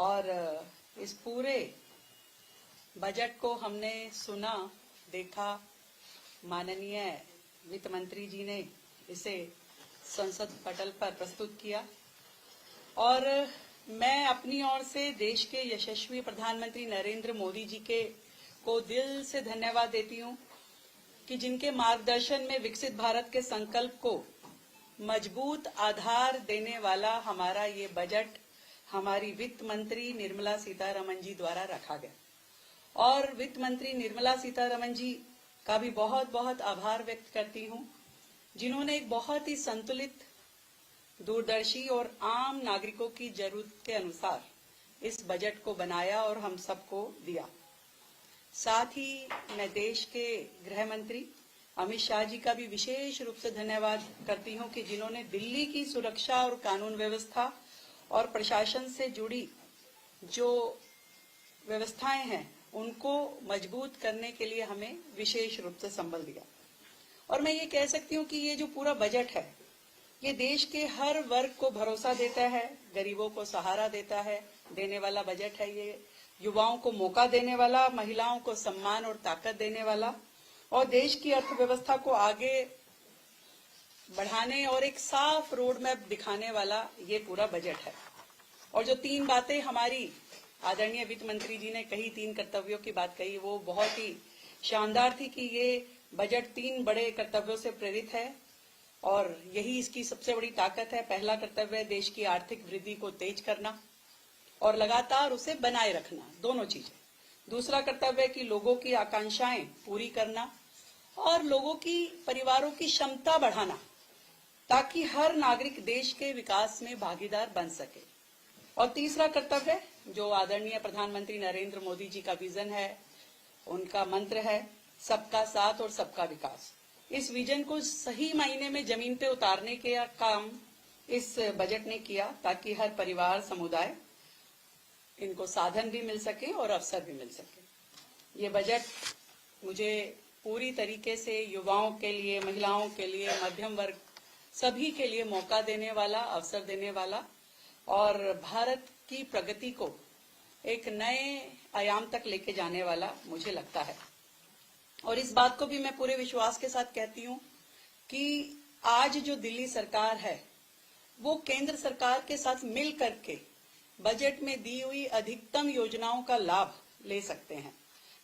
और इस पूरे बजट को हमने सुना, देखा। माननीय वित्त मंत्री जी ने इसे संसद पटल पर प्रस्तुत किया और मैं अपनी ओर से देश के यशस्वी प्रधानमंत्री नरेंद्र मोदी जी को दिल से धन्यवाद देती हूं कि जिनके मार्गदर्शन में विकसित भारत के संकल्प को मजबूत आधार देने वाला हमारा ये बजट हमारी वित्त मंत्री निर्मला सीतारमण जी द्वारा रखा गया। और वित्त मंत्री निर्मला सीतारमण जी का भी बहुत बहुत आभार व्यक्त करती हूं, जिन्होंने एक बहुत ही संतुलित, दूरदर्शी और आम नागरिकों की जरूरत के अनुसार इस बजट को बनाया और हम सबको दिया। साथ ही मैं देश के गृह मंत्री अमित शाह जी का भी विशेष रूप से धन्यवाद करती हूं कि जिन्होंने दिल्ली की सुरक्षा और कानून व्यवस्था और प्रशासन से जुड़ी जो व्यवस्थाएं हैं उनको मजबूत करने के लिए हमें विशेष रूप से संबल दिया। और मैं ये कह सकती हूँ कि ये जो पूरा बजट है ये देश के हर वर्ग को भरोसा देता है, गरीबों को सहारा देता है, देने वाला बजट है ये। युवाओं को मौका देने वाला, महिलाओं को सम्मान और ताकत देने वाला और देश की अर्थव्यवस्था को आगे बढ़ाने और एक साफ रोड मैप दिखाने वाला ये पूरा बजट है। और जो तीन बातें हमारी आदरणीय वित्त मंत्री जी ने कही, तीन कर्तव्यों की बात कही, वो बहुत ही शानदार थी कि ये बजट तीन बड़े कर्तव्यों से प्रेरित है और यही इसकी सबसे बड़ी ताकत है। पहला कर्तव्य है देश की आर्थिक वृद्धि को तेज करना और लगातार उसे बनाए रखना, दोनों चीजें। दूसरा कर्तव्य है कि लोगों की आकांक्षाएं पूरी करना और लोगों की, परिवारों की क्षमता बढ़ाना ताकि हर नागरिक देश के विकास में भागीदार बन सके। और तीसरा कर्तव्य जो आदरणीय प्रधानमंत्री नरेंद्र मोदी जी का विजन है, उनका मंत्र है सबका साथ और सबका विकास। इस विजन को सही मायने में जमीन पे उतारने के काम इस बजट ने किया ताकि हर परिवार, समुदाय इनको साधन भी मिल सके और अवसर भी मिल सके। ये बजट मुझे पूरी तरीके से युवाओं के लिए, महिलाओं के लिए, मध्यम वर्ग सभी के लिए मौका देने वाला, अवसर देने वाला और भारत की प्रगति को एक नए आयाम तक लेके जाने वाला मुझे लगता है। और इस बात को भी मैं पूरे विश्वास के साथ कहती हूँ कि आज जो दिल्ली सरकार है वो केंद्र सरकार के साथ मिल करके बजट में दी हुई अधिकतम योजनाओं का लाभ ले सकते हैं।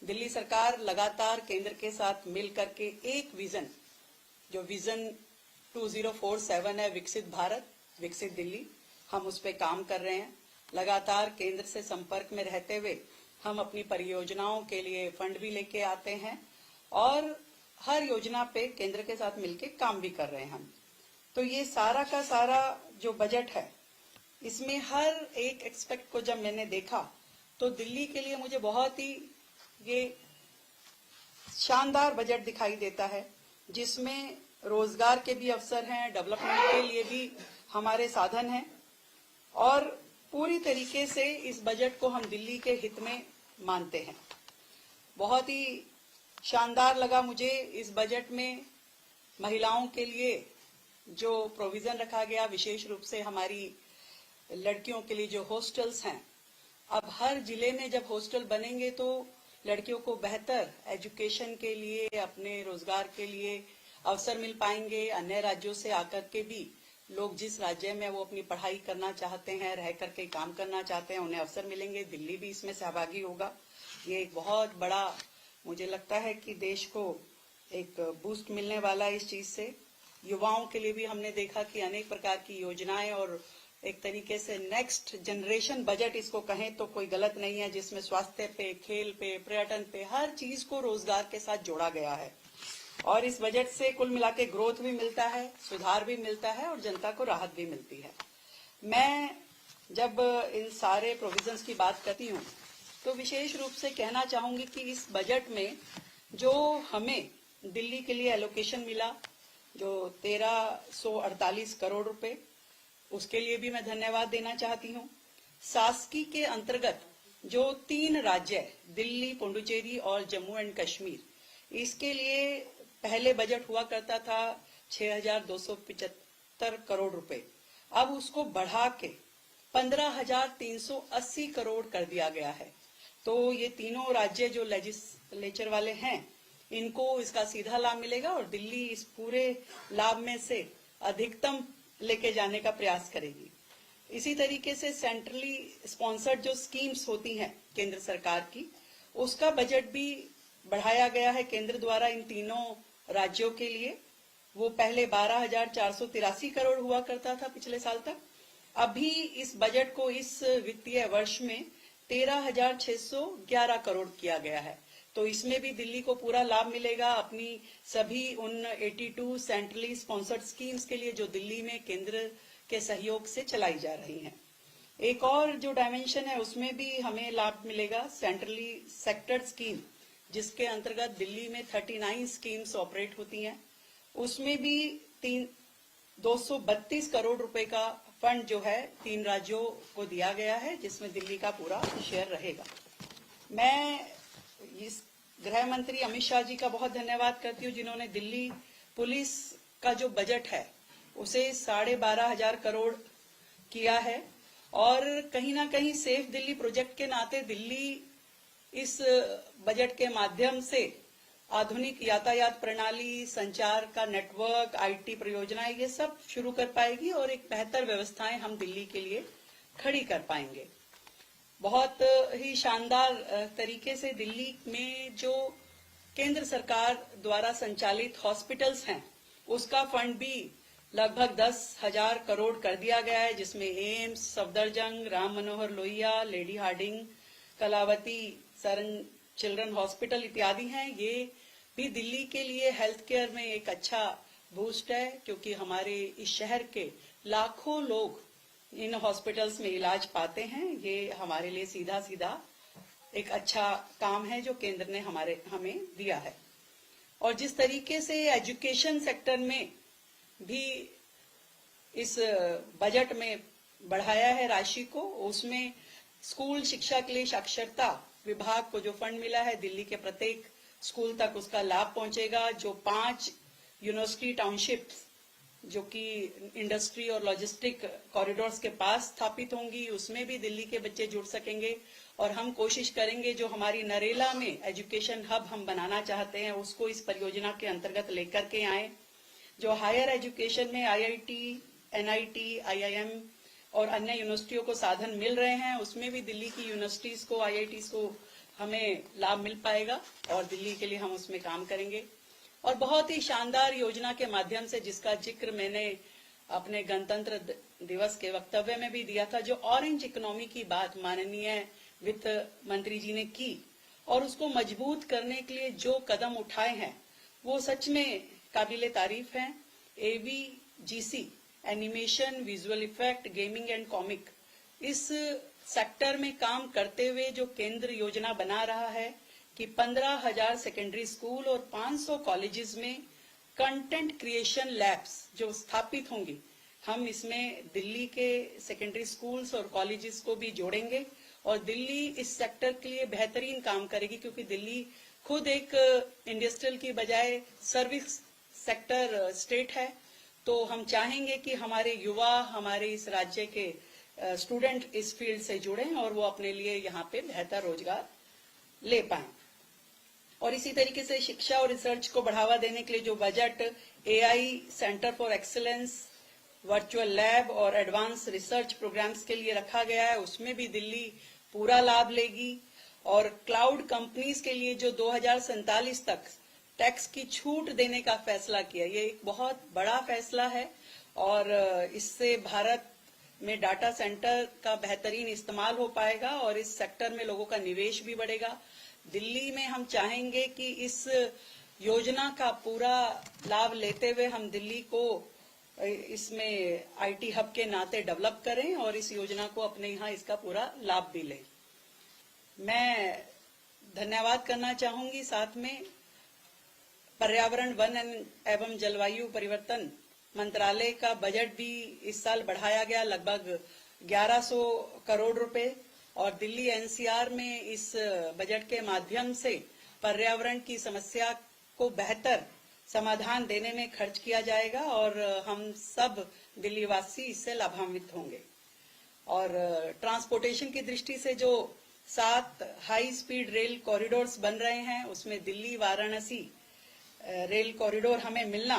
दिल्ली सरकार लगातार केंद्र के साथ मिल करके एक विजन, जो विजन 2047 है, विकसित भारत, विकसित दिल्ली, हम उस पर काम कर रहे हैं। लगातार केंद्र से संपर्क में रहते हुए हम अपनी परियोजनाओं के लिए फंड भी लेके आते हैं और हर योजना पे केंद्र के साथ मिलके काम भी कर रहे हैं हम। तो ये सारा का सारा जो बजट है इसमें हर एक एस्पेक्ट को जब मैंने देखा तो दिल्ली के लिए मुझे बहुत ही ये शानदार बजट दिखाई देता है, जिसमें रोजगार के भी अवसर हैं, डेवलपमेंट के लिए भी हमारे साधन हैं और पूरी तरीके से इस बजट को हम दिल्ली के हित में मानते हैं। बहुत ही शानदार लगा मुझे इस बजट में महिलाओं के लिए जो प्रोविजन रखा गया, विशेष रूप से हमारी लड़कियों के लिए जो हॉस्टल्स हैं। अब हर जिले में जब हॉस्टल बनेंगे तो लड़कियों को बेहतर एजुकेशन के लिए, अपने रोजगार के लिए अवसर मिल पाएंगे। अन्य राज्यों से आकर के भी लोग जिस राज्य में वो अपनी पढ़ाई करना चाहते हैं, रह करके काम करना चाहते हैं, उन्हें अवसर मिलेंगे। दिल्ली भी इसमें सहभागी होगा। ये एक बहुत बड़ा, मुझे लगता है कि देश को एक बूस्ट मिलने वाला है इस चीज से। युवाओं के लिए भी हमने देखा कि अनेक प्रकार की योजनाएं और एक तरीके से नेक्स्ट जनरेशन बजट इसको कहें तो कोई गलत नहीं है, जिसमें स्वास्थ्य पे, खेल पे, पर्यटन पे, हर चीज को रोजगार के साथ जोड़ा गया है। और इस बजट से कुल मिला के ग्रोथ भी मिलता है, सुधार भी मिलता है और जनता को राहत भी मिलती है। मैं जब इन सारे प्रोविजंस की बात करती हूँ तो विशेष रूप से कहना चाहूंगी कि इस बजट में जो हमें दिल्ली के लिए एलोकेशन मिला, जो 1348 करोड़ रुपए, उसके लिए भी मैं धन्यवाद देना चाहती हूँ। शासकी के अंतर्गत जो 3 राज्य, दिल्ली, पुडुचेरी और जम्मू एंड कश्मीर, इसके लिए पहले बजट हुआ करता था 6275 करोड़ रुपए। अब उसको बढ़ा के 15,380 करोड़ कर दिया गया है। तो ये तीनों राज्य जो लेजिस्लेचर वाले हैं, इनको इसका सीधा लाभ मिलेगा और दिल्ली इस पूरे लाभ में से अधिकतम लेके जाने का प्रयास करेगी। इसी तरीके से सेंट्रली स्पॉन्सर्ड जो स्कीम्स होती हैं केंद्र सरकार की, उसका बजट भी बढ़ाया गया है केंद्र द्वारा इन तीनों राज्यों के लिए। वो पहले 12,483 करोड़ हुआ करता था पिछले साल तक। अभी इस बजट को इस वित्तीय वर्ष में 13,611 करोड़ किया गया है। तो इसमें भी दिल्ली को पूरा लाभ मिलेगा अपनी सभी उन 82 सेंट्रली स्पॉन्सर्ड स्कीम्स के लिए जो दिल्ली में केंद्र के सहयोग से चलाई जा रही हैं। एक और जो डायमेंशन है उसमें भी हमें लाभ मिलेगा, सेंट्रली सेक्टर्ड स्कीम, जिसके अंतर्गत दिल्ली में 39 स्कीम्स ऑपरेट होती हैं। उसमें भी 232 करोड़ रुपए का फंड जो है 3 राज्यों को दिया गया है, जिसमें दिल्ली का पूरा शेयर रहेगा। मैं इस गृह मंत्री अमित शाह जी का बहुत धन्यवाद करती हूँ, जिन्होंने दिल्ली पुलिस का जो बजट है उसे 12,500 करोड़ किया है। और कहीं ना कहीं सेफ दिल्ली प्रोजेक्ट के नाते दिल्ली इस बजट के माध्यम से आधुनिक यातायात प्रणाली, संचार का नेटवर्क, आईटी परियोजनाएं, ये सब शुरू कर पाएगी और एक बेहतर व्यवस्थाएं हम दिल्ली के लिए खड़ी कर पाएंगे। बहुत ही शानदार तरीके से दिल्ली में जो केंद्र सरकार द्वारा संचालित हॉस्पिटल्स हैं, उसका फंड भी लगभग 10,000 करोड़ कर दिया गया है, जिसमें AIIMS, Safdarjung, Ram Manohar Lohia, Lady Hardinge, Kalawati Saran children hospital इत्यादि हैं। ये भी दिल्ली के लिए हेल्थ केयर में एक अच्छा बूस्ट है, क्योंकि हमारे इस शहर के लाखों लोग इन हॉस्पिटल्स में इलाज पाते हैं। ये हमारे लिए सीधा सीधा एक अच्छा काम है जो केंद्र ने हमें दिया है। और जिस तरीके से एजुकेशन सेक्टर में भी इस बजट में बढ़ाया है राशि को, उसमें स्कूल शिक्षा के लिए साक्षरता विभाग को जो फंड मिला है, दिल्ली के प्रत्येक स्कूल तक उसका लाभ पहुंचेगा। जो 5 यूनिवर्सिटी टाउनशिप्स जो कि इंडस्ट्री और लॉजिस्टिक कॉरिडोर्स के पास स्थापित होंगी, उसमें भी दिल्ली के बच्चे जुड़ सकेंगे। और हम कोशिश करेंगे जो हमारी नरेला में एजुकेशन हब हम बनाना चाहते हैं, उसको इस परियोजना के अंतर्गत लेकर के आए। जो हायर एजुकेशन में आईआईटी, एनआईटी, आईआईएम और अन्य यूनिवर्सिटियों को साधन मिल रहे हैं, उसमें भी दिल्ली की यूनिवर्सिटीज को, आईआईटीज को हमें लाभ मिल पाएगा और दिल्ली के लिए हम उसमें काम करेंगे। और बहुत ही शानदार योजना के माध्यम से, जिसका जिक्र मैंने अपने गणतंत्र दिवस के वक्तव्य में भी दिया था, जो ऑरेंज इकोनॉमी की बात माननीय वित्त मंत्री जी ने की और उसको मजबूत करने के लिए जो कदम उठाए हैं वो सच में काबिले तारीफ हैं। AVGC, animation, visual effect, gaming and comic, इस सेक्टर में काम करते हुए जो केंद्र योजना बना रहा है कि 15,000 सेकेंडरी स्कूल और 500 कॉलेजेस में कंटेंट क्रिएशन लैब्स जो स्थापित होंगी, हम इसमें दिल्ली के सेकेंडरी स्कूल्स और कॉलेजेस को भी जोड़ेंगे। और दिल्ली इस सेक्टर के लिए बेहतरीन काम करेगी, क्योंकि दिल्ली खुद एक इंडस्ट्रियल की बजाय सर्विस सेक्टर स्टेट है। तो हम चाहेंगे कि हमारे युवा, हमारे इस राज्य के स्टूडेंट इस फील्ड से जुड़ें और वो अपने लिए यहाँ पे बेहतर रोजगार ले पाएं। और इसी तरीके से शिक्षा और रिसर्च को बढ़ावा देने के लिए जो budget AI, centre for excellence, virtual lab और एडवांस रिसर्च प्रोग्राम्स के लिए रखा गया है, उसमें भी दिल्ली पूरा लाभ लेगी। और क्लाउड कंपनीज के लिए जो 2047 तक टैक्स की छूट देने का फैसला किया, ये एक बहुत बड़ा फैसला है और इससे भारत में डाटा सेंटर का बेहतरीन इस्तेमाल हो पाएगा और इस सेक्टर में लोगों का निवेश भी बढ़ेगा। दिल्ली में हम चाहेंगे कि इस योजना का पूरा लाभ लेते हुए हम दिल्ली को इसमें आईटी हब के नाते डेवलप करें और इस योजना को अपने यहाँ इसका पूरा लाभ भी लें। मैं धन्यवाद करना चाहूंगी साथ में पर्यावरण, वन एवं जलवायु परिवर्तन मंत्रालय का बजट भी इस साल बढ़ाया गया लगभग 1100 करोड़ रुपए और दिल्ली एनसीआर में इस बजट के माध्यम से पर्यावरण की समस्या को बेहतर समाधान देने में खर्च किया जाएगा और हम सब दिल्ली वासी इससे लाभान्वित होंगे। और ट्रांसपोर्टेशन की दृष्टि से जो 7 हाई स्पीड रेल कॉरिडोर्स बन रहे हैं, उसमें दिल्ली वाराणसी रेल कॉरिडोर हमें मिलना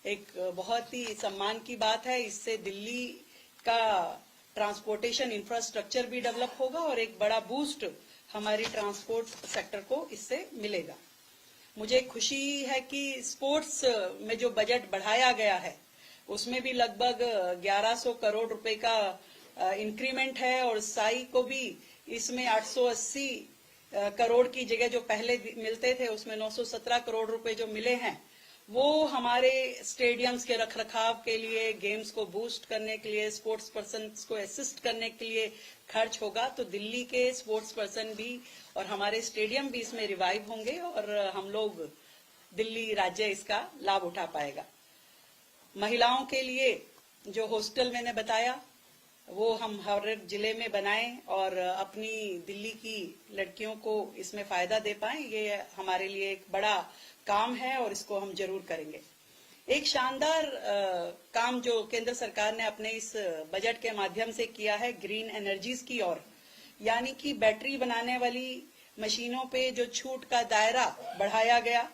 एक बहुत ही सम्मान की बात है। इससे दिल्ली का ट्रांसपोर्टेशन इंफ्रास्ट्रक्चर भी डेवलप होगा और एक बड़ा बूस्ट हमारी ट्रांसपोर्ट सेक्टर को इससे मिलेगा। मुझे खुशी है कि स्पोर्ट्स में जो बजट बढ़ाया गया है उसमें भी लगभग 1100 करोड़ रुपए का इंक्रीमेंट है और साई को भी इसमें 880 करोड़ की जगह जो पहले मिलते थे उसमें 917 करोड़ रुपए जो मिले हैं, वो हमारे स्टेडियम्स के रखरखाव के लिए, गेम्स को बूस्ट करने के लिए, स्पोर्ट्स पर्सन को असिस्ट करने के लिए खर्च होगा। तो दिल्ली के स्पोर्ट्स पर्सन भी और हमारे स्टेडियम भी इसमें रिवाइव होंगे और हम लोग दिल्ली राज्य इसका लाभ उठा पाएगा। महिलाओं के लिए जो हॉस्टल मैंने बताया वो हम हर एक जिले में बनाएं और अपनी दिल्ली की लड़कियों को इसमें फायदा दे पाएं, ये हमारे लिए एक बड़ा काम है और इसको हम जरूर करेंगे। एक शानदार काम जो केंद्र सरकार ने अपने इस बजट के माध्यम से किया है ग्रीन एनर्जीज की ओर, यानी कि बैटरी बनाने वाली मशीनों पे जो छूट का दायरा बढ़ाया गया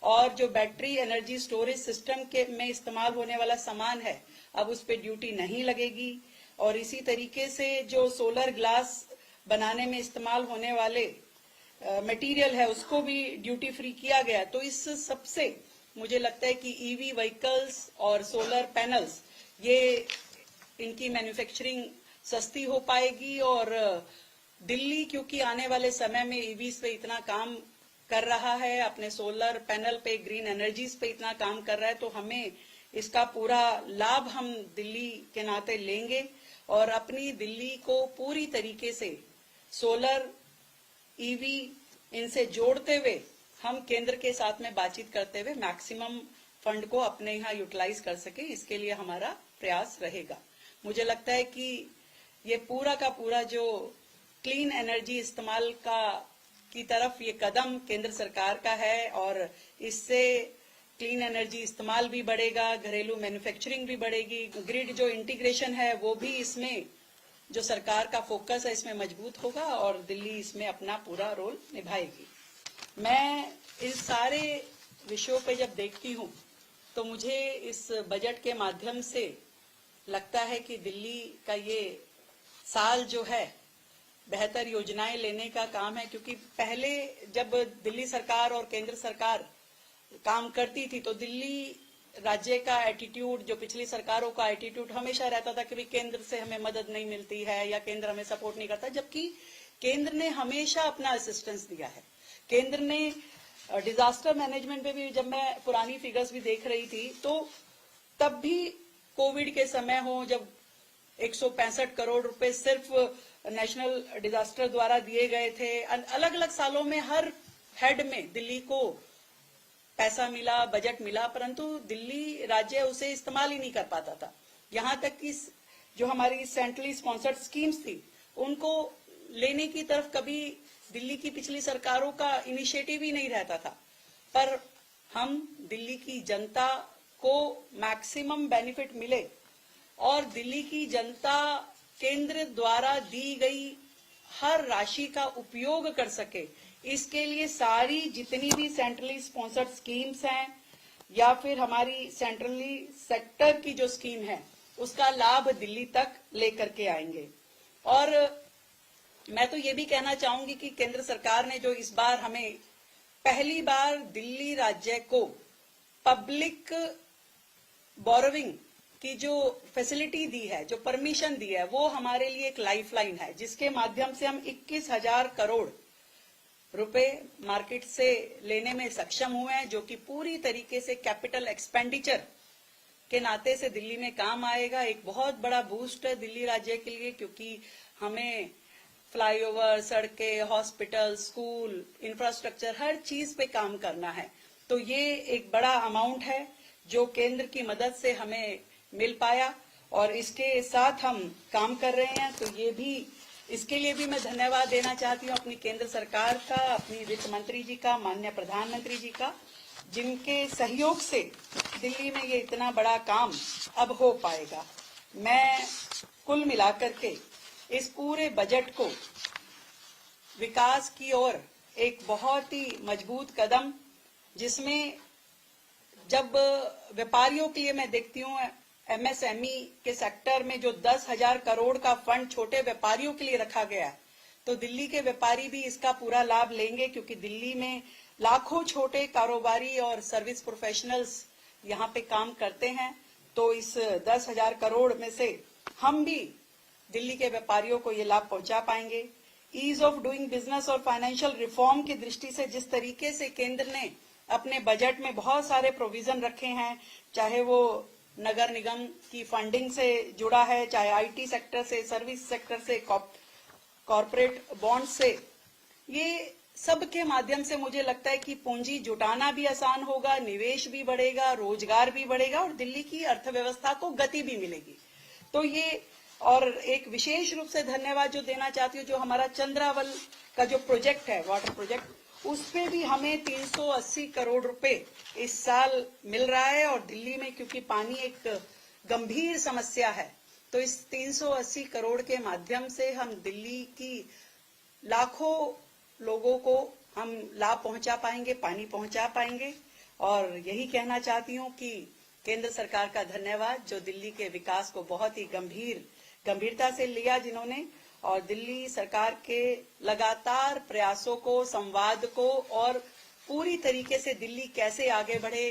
और जो बैटरी एनर्जी स्टोरेज सिस्टम के में इस्तेमाल होने वाला सामान है अब उस पे ड्यूटी नहीं लगेगी। और इसी तरीके से जो सोलर ग्लास बनाने में इस्तेमाल होने वाले मटेरियल है उसको भी ड्यूटी फ्री किया गया। तो इस सबसे मुझे लगता है कि ईवी व्हीकल्स और सोलर पैनल्स ये इनकी मैन्युफैक्चरिंग सस्ती हो पाएगी और दिल्ली क्योंकि आने वाले समय में ईवीज पे इतना काम कर रहा है, अपने सोलर पैनल पे, ग्रीन एनर्जीज पे इतना काम कर रहा है, तो हमें इसका पूरा लाभ हम दिल्ली के नाते लेंगे और अपनी दिल्ली को पूरी तरीके से सोलर, ईवी इनसे जोड़ते हुए हम केंद्र के साथ में बातचीत करते हुए मैक्सिमम फंड को अपने यहाँ यूटिलाइज कर सके, इसके लिए हमारा प्रयास रहेगा। मुझे लगता है कि ये पूरा का पूरा जो क्लीन एनर्जी इस्तेमाल की तरफ ये कदम केंद्र सरकार का है और इससे क्लीन एनर्जी इस्तेमाल भी बढ़ेगा, घरेलू मैन्युफैक्चरिंग भी बढ़ेगी, ग्रिड जो इंटीग्रेशन है वो भी इसमें जो सरकार का फोकस है इसमें मजबूत होगा और दिल्ली इसमें अपना पूरा रोल निभाएगी। मैं इस सारे विषयों पे जब देखती हूँ तो मुझे इस बजट के माध्यम से लगता है कि दिल्ली का ये साल जो है बेहतर योजनाएं लेने का काम है, क्योंकि पहले जब दिल्ली सरकार और केंद्र सरकार काम करती थी तो दिल्ली राज्य का एटीट्यूड, जो पिछली सरकारों का एटीट्यूड हमेशा रहता था कि भी केंद्र से हमें मदद नहीं मिलती है या केंद्र हमें सपोर्ट नहीं करता, जबकि केंद्र ने हमेशा अपना असिस्टेंस दिया है। केंद्र ने डिजास्टर मैनेजमेंट में भी, जब मैं पुरानी फिगर्स भी देख रही थी तो तब भी कोविड के समय हो जब 165 करोड़ रुपए सिर्फ नेशनल डिजास्टर द्वारा दिए गए थे, अलग अलग सालों में हर हेड में दिल्ली को पैसा मिला, बजट मिला, परंतु दिल्ली राज्य उसे इस्तेमाल ही नहीं कर पाता था। यहाँ तक कि जो हमारी सेंट्रली स्पॉन्सर्ड स्कीम्स थी उनको लेने की तरफ कभी दिल्ली की पिछली सरकारों का इनिशिएटिव ही नहीं रहता था। पर हम दिल्ली की जनता को मैक्सिमम बेनिफिट मिले और दिल्ली की जनता केंद्र द्वारा दी गई हर राशि का उपयोग कर सके, इसके लिए सारी जितनी भी सेंट्रली स्पॉन्सर्ड स्कीम्स हैं या फिर हमारी सेंट्रली सेक्टर की जो स्कीम है उसका लाभ दिल्ली तक लेकर के आएंगे। और मैं तो ये भी कहना चाहूंगी कि केंद्र सरकार ने जो इस बार हमें पहली बार दिल्ली राज्य को पब्लिक बोरोविंग की जो फैसिलिटी दी है, जो परमिशन दी है, वो हमारे लिए एक लाइफलाइन है, जिसके माध्यम से हम 21,000 करोड़ रुपए मार्केट से लेने में सक्षम हुए हैं, जो कि पूरी तरीके से कैपिटल एक्सपेंडिचर के नाते से दिल्ली में काम आएगा। एक बहुत बड़ा बूस्ट है दिल्ली राज्य के लिए, क्योंकि हमें फ्लाईओवर, सड़कें, हॉस्पिटल, स्कूल, इंफ्रास्ट्रक्चर हर चीज पे काम करना है। तो ये एक बड़ा अमाउंट है जो केंद्र की मदद से हमें मिल पाया और इसके साथ हम काम कर रहे हैं। तो ये भी, इसके लिए भी मैं धन्यवाद देना चाहती हूँ अपनी केंद्र सरकार का, अपनी वित्त मंत्री जी का, माननीय प्रधानमंत्री जी का, जिनके सहयोग से दिल्ली में ये इतना बड़ा काम अब हो पाएगा। मैं कुल मिलाकर के इस पूरे बजट को विकास की ओर एक बहुत ही मजबूत कदम, जिसमें जब व्यापारियों के लिए मैं देखती हूँ एमएसएमई के सेक्टर में जो 10,000 करोड़ का फंड छोटे व्यापारियों के लिए रखा गया है, तो दिल्ली के व्यापारी भी इसका पूरा लाभ लेंगे, क्योंकि दिल्ली में लाखों छोटे कारोबारी और सर्विस प्रोफेशनल्स यहाँ पे काम करते हैं। तो इस 10,000 करोड़ में से हम भी दिल्ली के व्यापारियों को ये लाभ पहुंचा पाएंगे। ईज ऑफ डूइंग बिजनेस और फाइनेंशियल रिफॉर्म की दृष्टि से जिस तरीके से केंद्र ने अपने बजट में बहुत सारे प्रोविजन रखे हैं, चाहे वो नगर निगम की फंडिंग से जुड़ा है, चाहे आईटी सेक्टर से, सर्विस सेक्टर से, कॉर्पोरेट बॉन्ड से, ये सब के माध्यम से मुझे लगता है कि पूंजी जुटाना भी आसान होगा, निवेश भी बढ़ेगा, रोजगार भी बढ़ेगा और दिल्ली की अर्थव्यवस्था को गति भी मिलेगी। तो ये, और एक विशेष रूप से धन्यवाद जो देना चाहती हूँ, जो हमारा चंद्रावल का जो प्रोजेक्ट है, वाटर प्रोजेक्ट, उस पे भी हमें 380 करोड़ रुपए इस साल मिल रहा है। और दिल्ली में क्योंकि पानी एक गंभीर समस्या है, तो इस 380 करोड़ के माध्यम से हम दिल्ली की लाखों लोगों को हम लाभ पहुंचा पाएंगे, पानी पहुंचा पाएंगे। और यही कहना चाहती हूँ कि केंद्र सरकार का धन्यवाद, जो दिल्ली के विकास को बहुत ही गंभीरता से लिया जिन्होंने, और दिल्ली सरकार के लगातार प्रयासों को, संवाद को, और पूरी तरीके से दिल्ली कैसे आगे बढ़े,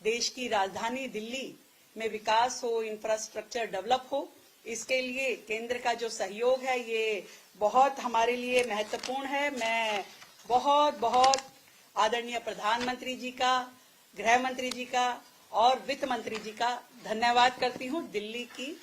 देश की राजधानी दिल्ली में विकास हो, इंफ्रास्ट्रक्चर डेवलप हो, इसके लिए केंद्र का जो सहयोग है ये बहुत हमारे लिए महत्वपूर्ण है। मैं बहुत आदरणीय प्रधानमंत्री जी का, गृह मंत्री जी का और वित्त मंत्री जी का धन्यवाद करती हूँ दिल्ली की